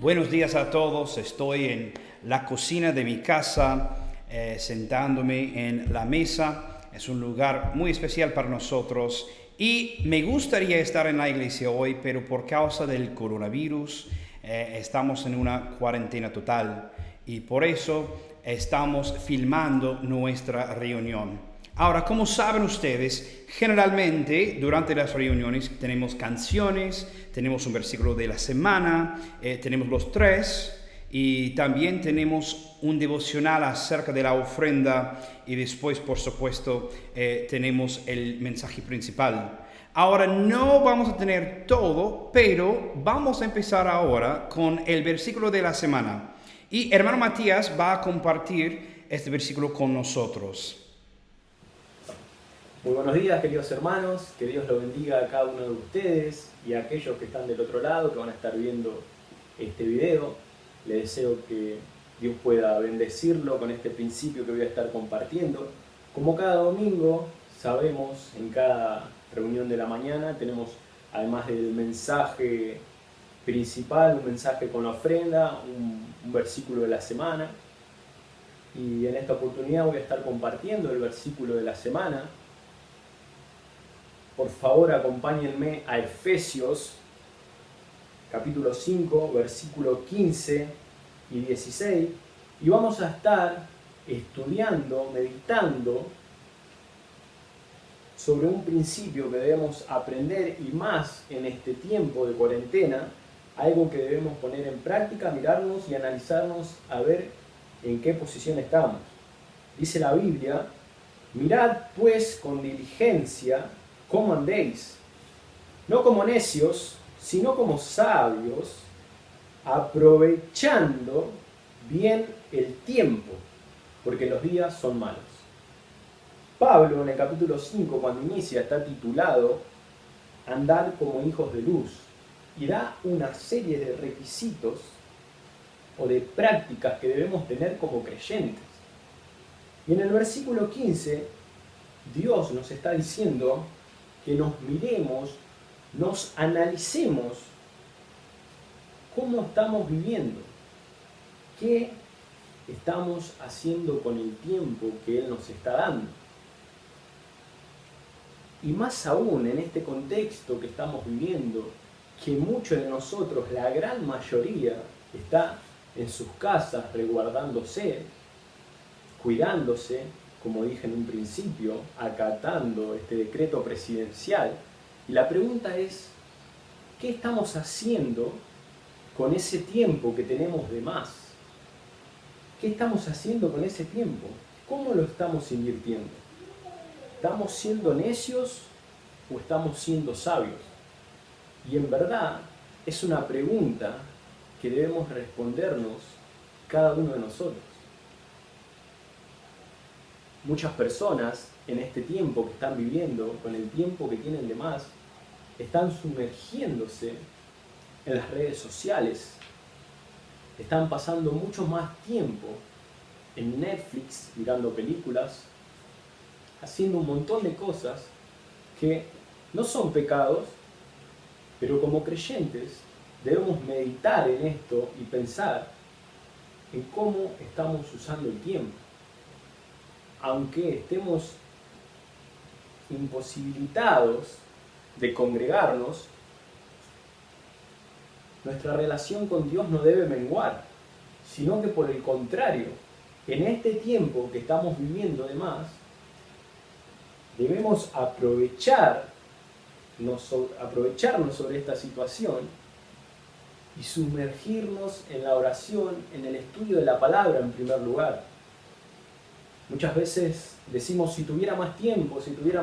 Buenos días a todos. Estoy en la cocina de mi casa, sentándome en la mesa. Es un lugar muy especial para nosotros y me gustaría estar en la iglesia hoy, pero por causa del coronavirus estamos en una cuarentena total y por eso estamos filmando nuestra reunión. Ahora, como saben ustedes, generalmente durante las reuniones tenemos canciones, tenemos un versículo de la semana, tenemos los tres y también tenemos un devocional acerca de la ofrenda y después, por supuesto, tenemos el mensaje principal. Ahora no vamos a tener todo, pero vamos a empezar ahora con el versículo de la semana. Y hermano Matías va a compartir este versículo con nosotros. Muy buenos días, queridos hermanos, que Dios los bendiga a cada uno de ustedes y a aquellos que están del otro lado, que van a estar viendo este video. Les deseo que Dios pueda bendecirlo con este principio que voy a estar compartiendo. Como cada domingo, sabemos, en cada reunión de la mañana tenemos, además del mensaje principal, un mensaje con la ofrenda, un versículo de la semana. Y en esta oportunidad voy a estar compartiendo el versículo de la semana. Por favor, acompáñenme a Efesios, capítulo 5, versículo 15 y 16, y vamos a estar estudiando, meditando sobre un principio que debemos aprender, y más en este tiempo de cuarentena, algo que debemos poner en práctica, mirarnos y analizarnos a ver en qué posición estamos. Dice la Biblia: mirad pues con diligencia cómo andéis, no como necios, sino como sabios, aprovechando bien el tiempo, porque los días son malos. Pablo, en el capítulo 5, cuando inicia, está titulado Andad como hijos de luz, y da una serie de requisitos o de prácticas que debemos tener como creyentes. Y en el versículo 15, Dios nos está diciendo que nos miremos, nos analicemos cómo estamos viviendo, qué estamos haciendo con el tiempo que Él nos está dando. Y más aún en este contexto que estamos viviendo, que muchos de nosotros, la gran mayoría, está en sus casas resguardándose, cuidándose, como dije en un principio, acatando este decreto presidencial. Y la pregunta es, ¿qué estamos haciendo con ese tiempo que tenemos de más? ¿Qué estamos haciendo con ese tiempo? ¿Cómo lo estamos invirtiendo? ¿Estamos siendo necios o estamos siendo sabios? Y en verdad es una pregunta que debemos respondernos cada uno de nosotros. Muchas personas en este tiempo que están viviendo, con el tiempo que tienen de más, están sumergiéndose en las redes sociales, están pasando mucho más tiempo en Netflix mirando películas, haciendo un montón de cosas que no son pecados, pero como creyentes debemos meditar en esto y pensar en cómo estamos usando el tiempo. Aunque estemos imposibilitados de congregarnos, nuestra relación con Dios no debe menguar, sino que por el contrario, en este tiempo que estamos viviendo además, debemos aprovecharnos sobre esta situación y sumergirnos en la oración, en el estudio de la palabra en primer lugar. Muchas veces decimos, si tuviera más tiempo, estudiaría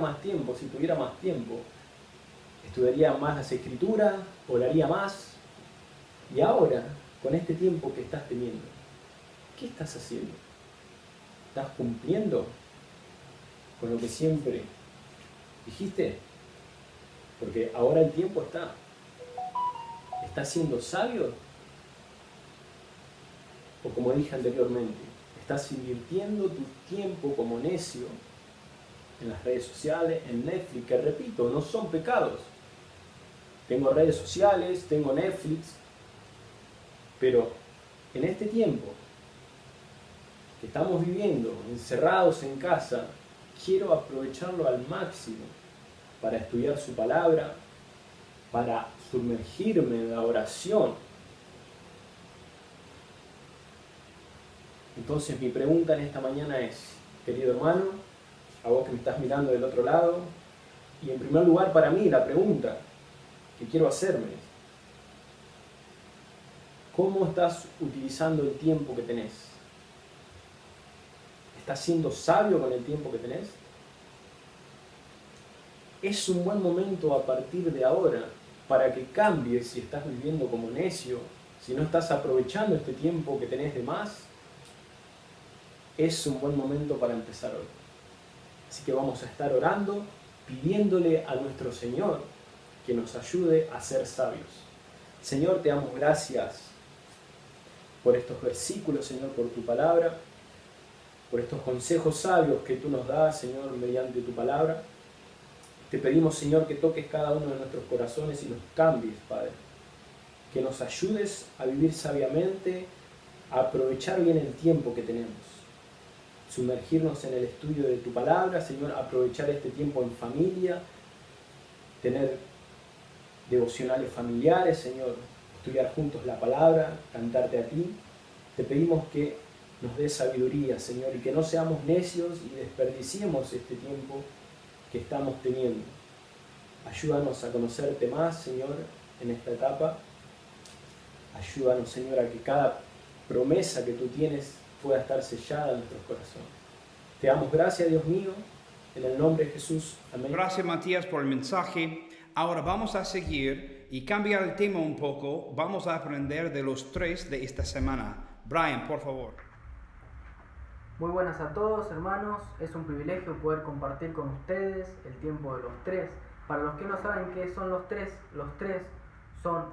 más las escrituras, oraría más. Y ahora, con este tiempo que estás teniendo, ¿qué estás haciendo? ¿Estás cumpliendo con lo que siempre dijiste? Porque ahora el tiempo está. ¿Estás siendo sabio? O como dije anteriormente, ¿estás invirtiendo tu tiempo como necio en las redes sociales, en Netflix, que repito, no son pecados? Tengo redes sociales, tengo Netflix, Pero en este tiempo que estamos viviendo, encerrados en casa, quiero aprovecharlo al máximo para estudiar su palabra, para sumergirme en la oración. Entonces mi pregunta en esta mañana es, querido hermano, a vos que me estás mirando del otro lado, y en primer lugar para mí la pregunta que quiero hacerme es, ¿cómo estás utilizando el tiempo que tenés? ¿Estás siendo sabio con el tiempo que tenés? Es un buen momento a partir de ahora para que cambies si estás viviendo como necio, si no estás aprovechando este tiempo que tenés de más. Es un buen momento para empezar hoy. Así que vamos a estar orando, pidiéndole a nuestro Señor que nos ayude a ser sabios. Señor, te damos gracias por estos versículos, Señor, por tu palabra, por estos consejos sabios que tú nos das, Señor, mediante tu palabra. Te pedimos, Señor, que toques cada uno de nuestros corazones y los cambies, Padre. Que nos ayudes a vivir sabiamente, a aprovechar bien el tiempo que tenemos. Sumergirnos en el estudio de tu palabra, Señor, aprovechar este tiempo en familia, tener devocionales familiares, Señor, estudiar juntos la palabra, cantarte a ti. Te pedimos que nos des sabiduría, Señor, y que no seamos necios y desperdiciemos este tiempo que estamos teniendo. Ayúdanos a conocerte más, Señor, en esta etapa. Ayúdanos, Señor, a que cada promesa que tú tienes pueda estar sellada en nuestros corazones. Te damos gracias, Dios mío, en el nombre de Jesús. Amén. Gracias, Matías, por el mensaje. Ahora vamos a seguir y cambiar el tema un poco. Vamos a aprender de los 3 de esta semana. Brian, por favor. Muy buenas a todos, hermanos. Es un privilegio poder compartir con ustedes el tiempo de los 3. Para los que no saben qué son los 3 son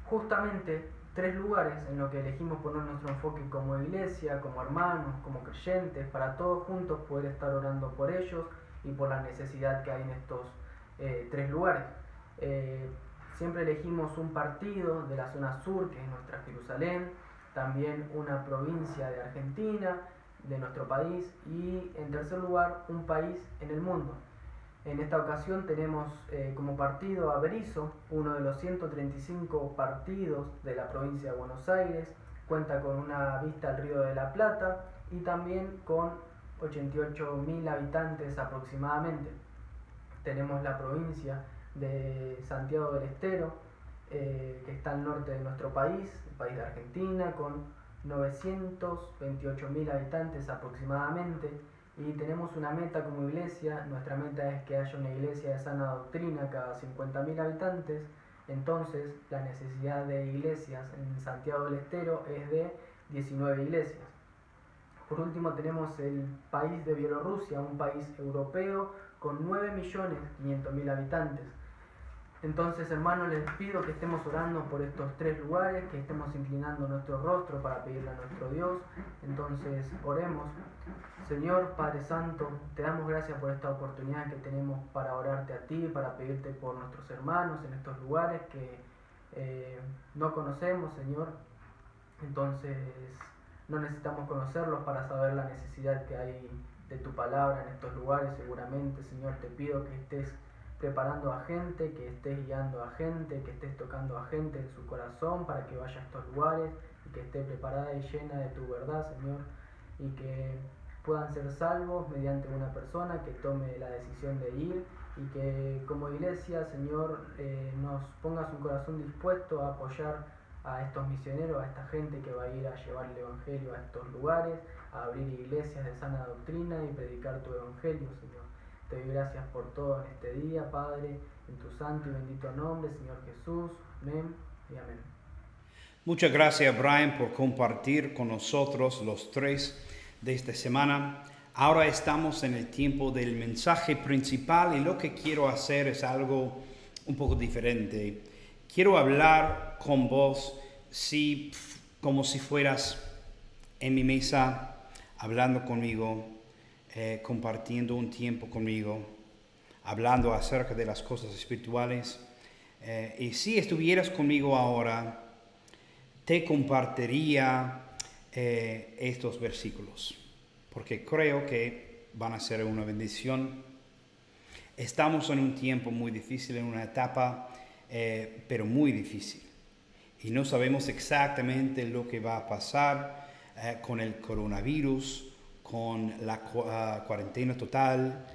justamente 3 lugares en los que elegimos poner nuestro enfoque como iglesia, como hermanos, como creyentes, para todos juntos poder estar orando por ellos y por la necesidad que hay en estos 3 lugares. Siempre elegimos un partido de la zona sur, que es nuestra Jerusalén, también una provincia de Argentina, de nuestro país, y en tercer lugar un país en el mundo. En esta ocasión tenemos como partido a Berisso, uno de los 135 partidos de la provincia de Buenos Aires, cuenta con una vista al Río de la Plata y también con 88.000 habitantes aproximadamente. Tenemos la provincia de Santiago del Estero, que está al norte de nuestro país, el país de Argentina, con 928.000 habitantes aproximadamente. Y tenemos una meta como iglesia. Nuestra meta es que haya una iglesia de sana doctrina cada 50.000 habitantes. Entonces la necesidad de iglesias en Santiago del Estero es de 19 iglesias. Por último tenemos el país de Bielorrusia, un país europeo con 9.500.000 habitantes. Entonces, hermanos, les pido que estemos orando por estos 3 lugares, que estemos inclinando nuestro rostro para pedirle a nuestro Dios. Entonces, oremos. Señor Padre Santo, te damos gracias por esta oportunidad que tenemos para orarte a ti, para pedirte por nuestros hermanos en estos lugares que no conocemos, Señor. Entonces, no necesitamos conocerlos para saber la necesidad que hay de tu palabra en estos lugares. Seguramente, Señor, te pido que estés preparando a gente, que estés guiando a gente, que estés tocando a gente en su corazón para que vaya a estos lugares y que esté preparada y llena de tu verdad, Señor, y que puedan ser salvos mediante una persona que tome la decisión de ir, y que como iglesia, Señor, nos pongas un corazón dispuesto a apoyar a estos misioneros, a esta gente que va a ir a llevar el evangelio a estos lugares, a abrir iglesias de sana doctrina y predicar tu evangelio, Señor. Te doy gracias por todo en este día, Padre, en tu santo y bendito nombre, Señor Jesús. Amén y amén. Muchas gracias, Brian, por compartir con nosotros los 3 de esta semana. Ahora estamos en el tiempo del mensaje principal y lo que quiero hacer es algo un poco diferente. Quiero hablar con vos como si fueras en mi mesa, hablando conmigo, compartiendo un tiempo conmigo, hablando acerca de las cosas espirituales. Y si estuvieras conmigo ahora, te compartiría estos versículos, porque creo que van a ser una bendición. Estamos en un tiempo muy difícil, en una etapa, pero muy difícil. Y no sabemos exactamente lo que va a pasar con el coronavirus, con la cuarentena total,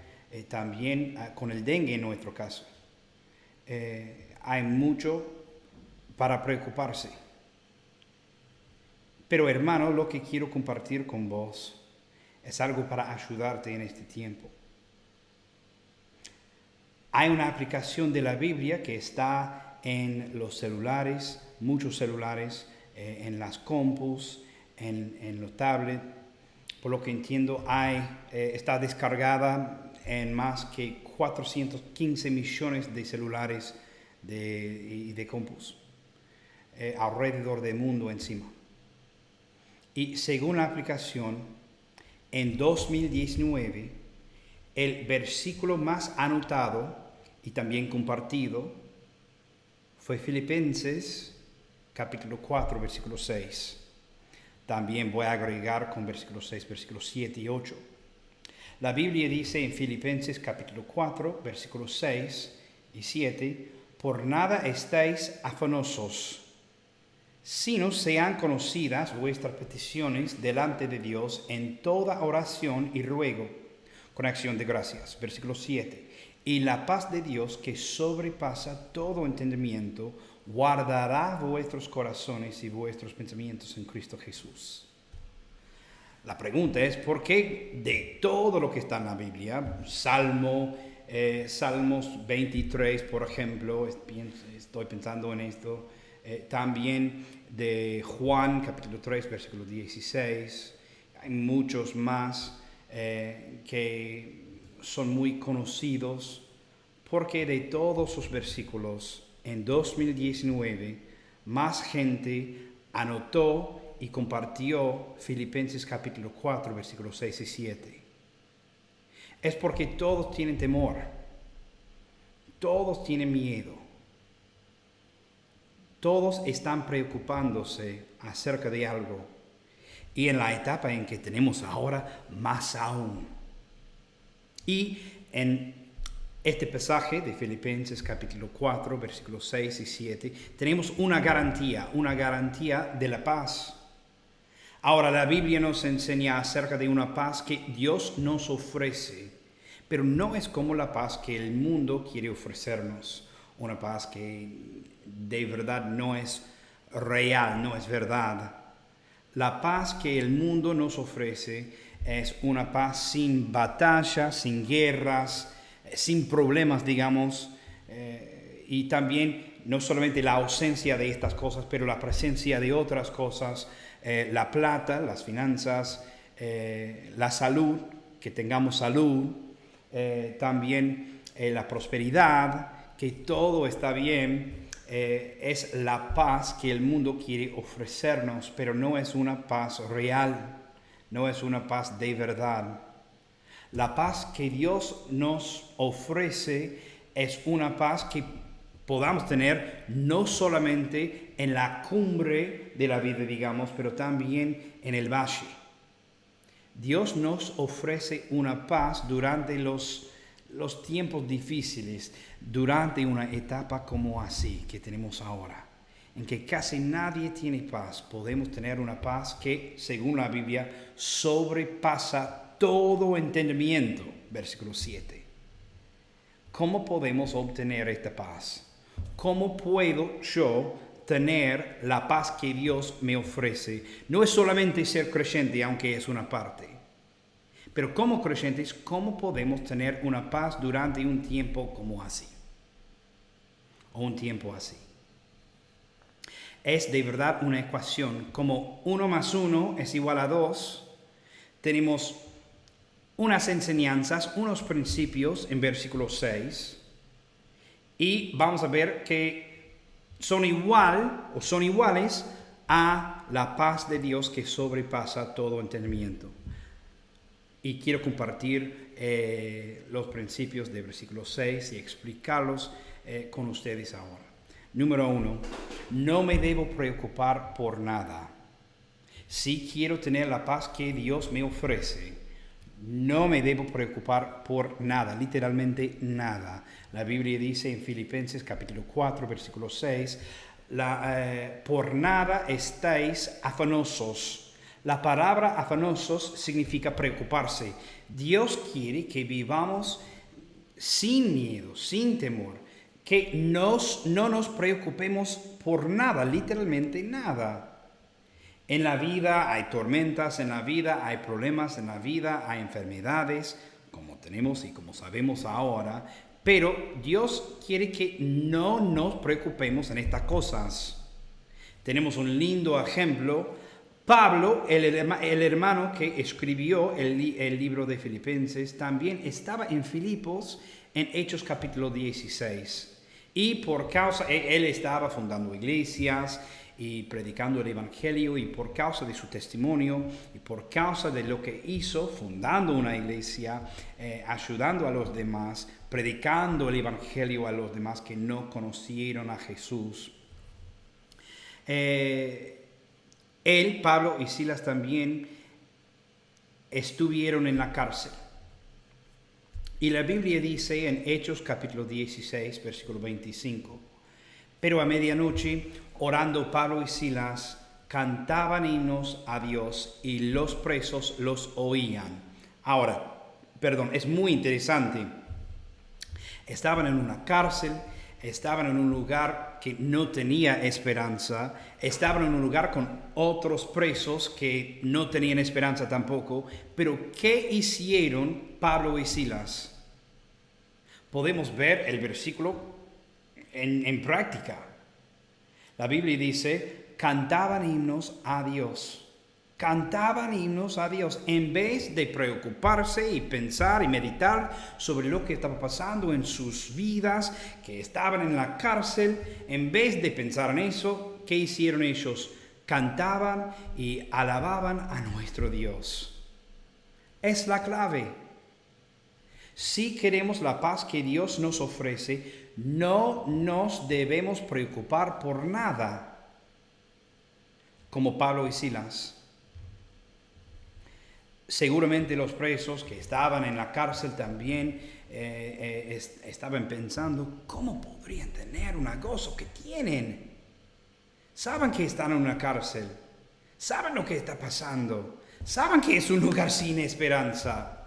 también con el dengue en nuestro caso. Hay mucho para preocuparse. Pero hermano, lo que quiero compartir con vos es algo para ayudarte en este tiempo. Hay una aplicación de la Biblia que está en los celulares, muchos celulares, en las compus, en los tablets. Por lo que entiendo, está descargada en más que 415 millones de celulares y de compus alrededor del mundo encima. Y según la aplicación, en 2019, el versículo más anotado y también compartido fue Filipenses capítulo 4, versículo 6. También voy a agregar con versículo 6, versículos 7 y 8. La Biblia dice en Filipenses capítulo 4, versículos 6 y 7, por nada estáis afanosos, sino sean conocidas vuestras peticiones delante de Dios en toda oración y ruego, con acción de gracias. Versículo 7. Y la paz de Dios, que sobrepasa todo entendimiento, guardará vuestros corazones y vuestros pensamientos en Cristo Jesús. La pregunta es, ¿por qué de todo lo que está en la Biblia, Salmos 23, por ejemplo, estoy pensando en esto, también de Juan, capítulo 3, versículo 16, hay muchos más que son muy conocidos, porque de todos esos versículos, en 2019, más gente anotó y compartió Filipenses capítulo 4, versículos 6 y 7. Es porque todos tienen temor, todos tienen miedo, todos están preocupándose acerca de algo. Y en la etapa en que tenemos ahora, más aún. Y en este pasaje de Filipenses capítulo 4, versículos 6 y 7, tenemos una garantía de la paz. Ahora, la Biblia nos enseña acerca de una paz que Dios nos ofrece, pero no es como la paz que el mundo quiere ofrecernos. Una paz que de verdad no es real, no es verdad. La paz que el mundo nos ofrece es una paz sin batallas, sin guerras, sin problemas, digamos, y también no solamente la ausencia de estas cosas, pero la presencia de otras cosas, la plata, las finanzas, la salud, que tengamos salud, también la prosperidad, que todo está bien. Es la paz que el mundo quiere ofrecernos, pero no es una paz real, no es una paz de verdad. La paz que Dios nos ofrece es una paz que podamos tener no solamente en la cumbre de la vida, digamos, pero también en el valle. Dios nos ofrece una paz durante los tiempos difíciles, durante una etapa como así que tenemos ahora, en que casi nadie tiene paz. Podemos tener una paz que, según la Biblia, sobrepasa todo entendimiento. Versículo 7. ¿Cómo podemos obtener esta paz? ¿Cómo puedo yo tener la paz que Dios me ofrece? No es solamente ser creyente, aunque es una parte. Pero como creyentes, ¿cómo podemos tener una paz durante un tiempo como así? O un tiempo así. Es de verdad una ecuación. Como 1 más 1 es igual a 2, tenemos unas enseñanzas, unos principios en versículo 6. Y vamos a ver que son iguales a la paz de Dios que sobrepasa todo entendimiento. Y quiero compartir los principios de versículo 6 y explicarlos con ustedes ahora. Número 1, no me debo preocupar por nada. Si quiero tener la paz que Dios me ofrece, no me debo preocupar por nada, literalmente nada. La Biblia dice en Filipenses capítulo 4, versículo 6, por nada estáis afanosos. La palabra afanosos significa preocuparse. Dios quiere que vivamos sin miedo, sin temor, que no nos preocupemos por nada, literalmente nada. En la vida hay tormentas, en la vida hay problemas, en la vida hay enfermedades, como tenemos y como sabemos ahora, pero Dios quiere que no nos preocupemos en estas cosas. Tenemos un lindo ejemplo. Pablo, el hermano que escribió el libro de Filipenses, también estaba en Filipos en Hechos capítulo 16. Y por causa, él estaba fundando iglesias y predicando el evangelio, y por causa de su testimonio y por causa de lo que hizo fundando una iglesia, ayudando a los demás, predicando el evangelio a los demás que no conocieron a Jesús. Él, Pablo y Silas también estuvieron en la cárcel. Y la Biblia dice en Hechos capítulo 16, versículo 25, pero a medianoche, orando Pablo y Silas, cantaban himnos a Dios y los presos los oían. Ahora, es muy interesante. Estaban en una cárcel, estaban en un lugar que no tenía esperanza, estaban en un lugar con otros presos que no tenían esperanza tampoco, pero ¿qué hicieron Pablo y Silas? Podemos ver el versículo en práctica. La Biblia dice, cantaban himnos a Dios. Cantaban himnos a Dios en vez de preocuparse y pensar y meditar sobre lo que estaba pasando en sus vidas, que estaban en la cárcel. En vez de pensar en eso, ¿qué hicieron ellos? Cantaban y alababan a nuestro Dios. Es la clave. Si queremos la paz que Dios nos ofrece, no nos debemos preocupar por nada, como Pablo y Silas. Seguramente los presos que estaban en la cárcel también estaban pensando, ¿cómo podrían tener un gozo que tienen? Saben que están en una cárcel, saben lo que está pasando, saben que es un lugar sin esperanza.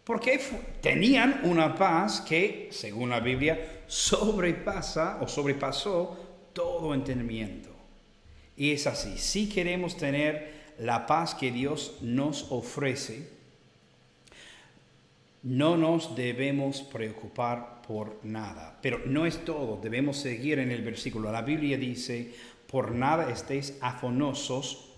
Porque tenían una paz que, según la Biblia, sobrepasó todo entendimiento. Y es así, si queremos tener la paz que Dios nos ofrece, no nos debemos preocupar por nada. Pero no es todo, debemos seguir en el versículo. La Biblia dice, por nada estéis afanosos,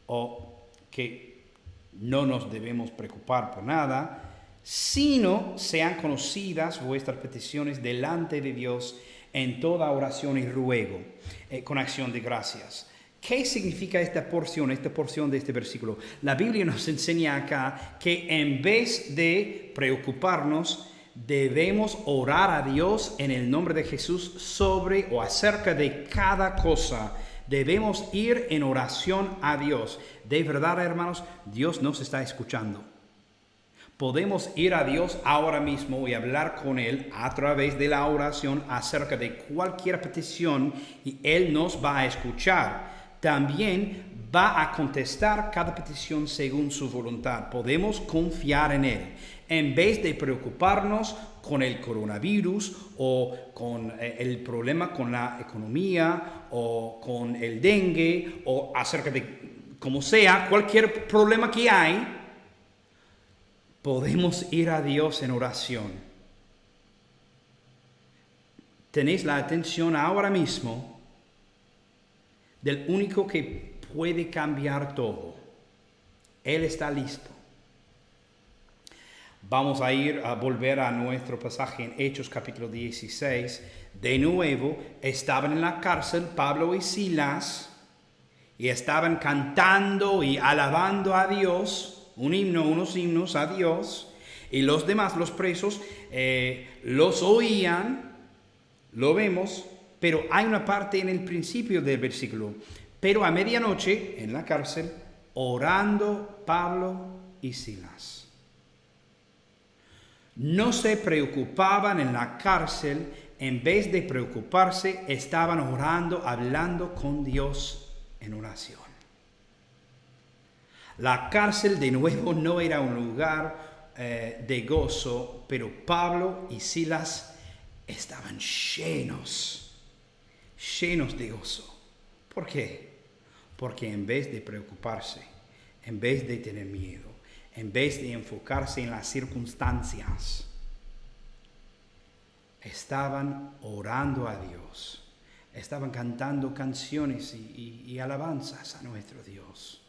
o que no nos debemos preocupar por nada, sino sean conocidas vuestras peticiones delante de Dios en toda oración y ruego, con acción de gracias. ¿Qué significa esta porción de este versículo? La Biblia nos enseña acá que en vez de preocuparnos, debemos orar a Dios en el nombre de Jesús sobre o acerca de cada cosa. Debemos ir en oración a Dios. De verdad, hermanos, Dios nos está escuchando. Podemos ir a Dios ahora mismo y hablar con Él a través de la oración acerca de cualquier petición y Él nos va a escuchar. También va a contestar cada petición según su voluntad. Podemos confiar en Él. En vez de preocuparnos con el coronavirus o con el problema con la economía o con el dengue o acerca de como sea, cualquier problema que hay, podemos ir a Dios en oración. Tenéis la atención ahora mismo del único que puede cambiar todo. Él está listo. Vamos a volver a nuestro pasaje en Hechos capítulo 16. De nuevo, estaban en la cárcel Pablo y Silas y estaban cantando y alabando a Dios. Unos himnos a Dios, y los demás, los presos, los oían, lo vemos, Pero hay una parte en el principio del versículo. Pero a medianoche, en la cárcel, orando Pablo y Silas. No se preocupaban en la cárcel, en vez de preocuparse, estaban orando, hablando con Dios en oración. La cárcel de nuevo no era un lugar de gozo, pero Pablo y Silas estaban llenos de gozo. ¿Por qué? Porque en vez de preocuparse, en vez de tener miedo, en vez de enfocarse en las circunstancias, estaban orando a Dios, estaban cantando canciones y alabanzas a nuestro Dios.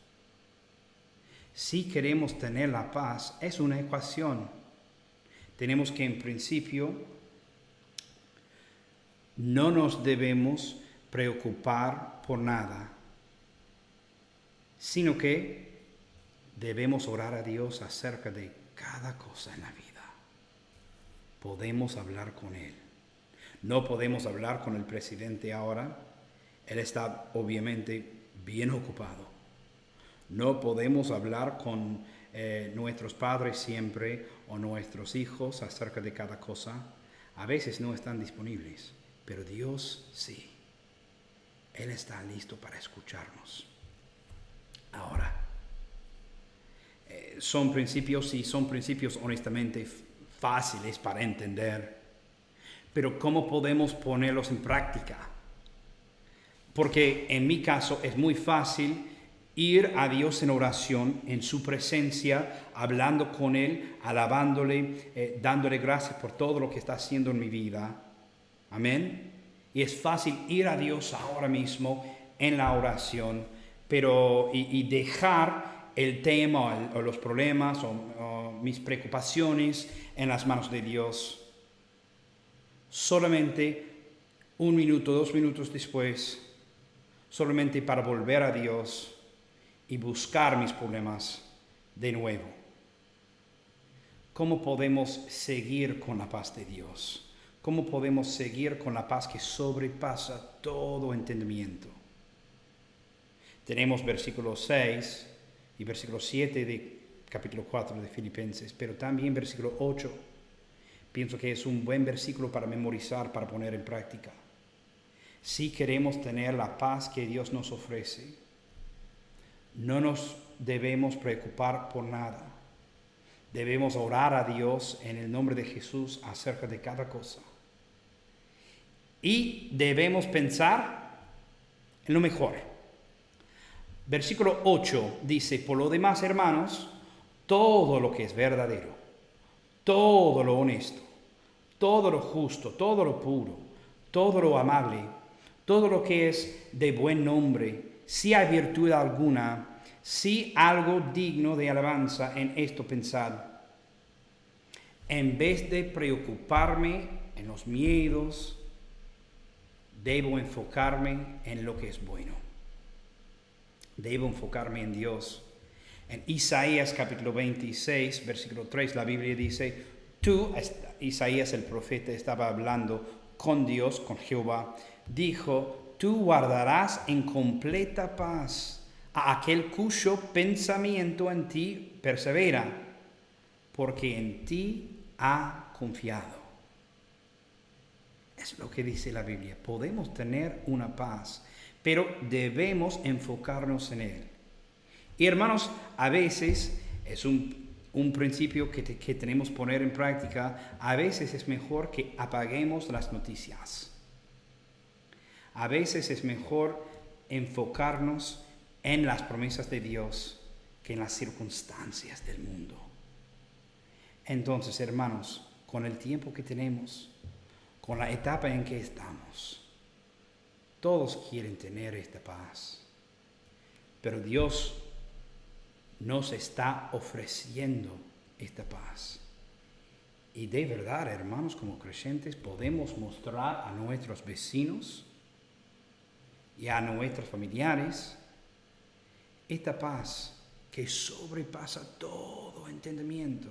Si queremos tener la paz, es una ecuación. Tenemos que, en principio, no nos debemos preocupar por nada, sino que debemos orar a Dios acerca de cada cosa en la vida. Podemos hablar con Él. No podemos hablar con el presidente ahora. Él está obviamente bien ocupado. No podemos hablar con nuestros padres siempre o nuestros hijos acerca de cada cosa. A veces no están disponibles, pero Dios sí. Él está listo para escucharnos. Ahora, son principios honestamente fáciles para entender, pero ¿cómo podemos ponerlos en práctica? Porque en mi caso es muy fácil ir a Dios en oración, en su presencia, hablando con Él, alabándole, dándole gracias por todo lo que está haciendo en mi vida. Amén. Y es fácil ir a Dios ahora mismo en la oración, pero y dejar el tema o los problemas o mis preocupaciones en las manos de Dios. Solamente 1 minuto, 2 minutos después, solamente para volver a Dios y buscar mis problemas de nuevo. ¿Cómo podemos seguir con la paz de Dios? ¿Cómo podemos seguir con la paz que sobrepasa todo entendimiento? Tenemos versículo 6 y versículo 7 de capítulo 4 de Filipenses, pero también versículo 8. Pienso que es un buen versículo para memorizar, para poner en práctica. Si queremos tener la paz que Dios nos ofrece, no nos debemos preocupar por nada. Debemos orar a Dios en el nombre de Jesús acerca de cada cosa. Y debemos pensar en lo mejor. Versículo 8 dice, por lo demás, hermanos, todo lo que es verdadero, todo lo honesto, todo lo justo, todo lo puro, todo lo amable, todo lo que es de buen nombre, si hay virtud alguna, si algo digno de alabanza, en esto pensad. En vez de preocuparme en los miedos, debo enfocarme en lo que es bueno. Debo enfocarme en Dios. En Isaías capítulo 26, versículo 3, la Biblia dice, Isaías el profeta estaba hablando con Dios, con Jehová, dijo, tú guardarás en completa paz a aquel cuyo pensamiento en ti persevera, porque en ti ha confiado. Es lo que dice la Biblia. Podemos tener una paz, pero debemos enfocarnos en Él. Y hermanos, a veces es un principio que tenemos que poner en práctica. A veces es mejor que apaguemos las noticias. A veces es mejor enfocarnos en las promesas de Dios que en las circunstancias del mundo. Entonces, hermanos, con el tiempo que tenemos, con la etapa en que estamos, todos quieren tener esta paz. Pero Dios nos está ofreciendo esta paz. Y de verdad, hermanos, como creyentes, podemos mostrar a nuestros vecinos y a nuestros familiares esta paz que sobrepasa todo entendimiento.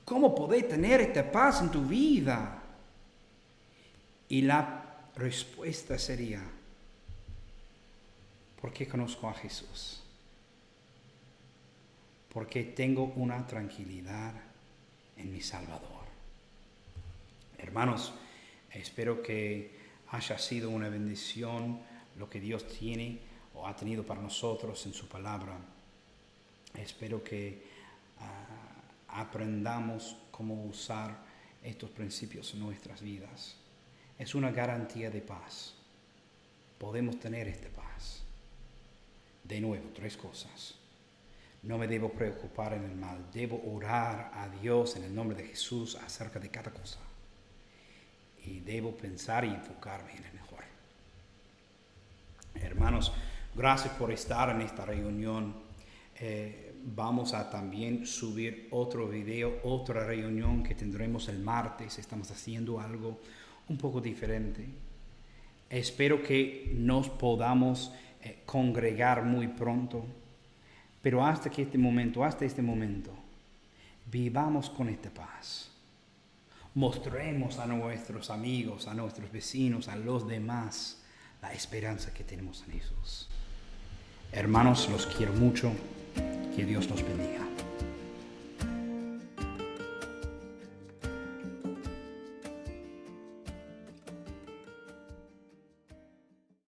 ¿Cómo podés tener esta paz en tu vida? Y la respuesta sería, porque conozco a Jesús, porque tengo una tranquilidad en mi Salvador. Hermanos, espero que haya sido una bendición lo que Dios tiene o ha tenido para nosotros en su palabra. Espero que aprendamos cómo usar estos principios en nuestras vidas. Es una garantía de paz. Podemos tener esta paz. De nuevo, 3 cosas. No me debo preocupar en el mal. Debo orar a Dios en el nombre de Jesús acerca de cada cosa. Y debo pensar y enfocarme en el mejor. Hermanos, gracias por estar en esta reunión. Vamos a también subir otro video, otra reunión que tendremos el martes. Estamos haciendo algo un poco diferente. Espero que nos podamos congregar muy pronto. Pero hasta este momento, vivamos con esta paz. Mostremos a nuestros amigos, a nuestros vecinos, a los demás, la esperanza que tenemos en Jesús. Hermanos, los quiero mucho. Que Dios los bendiga.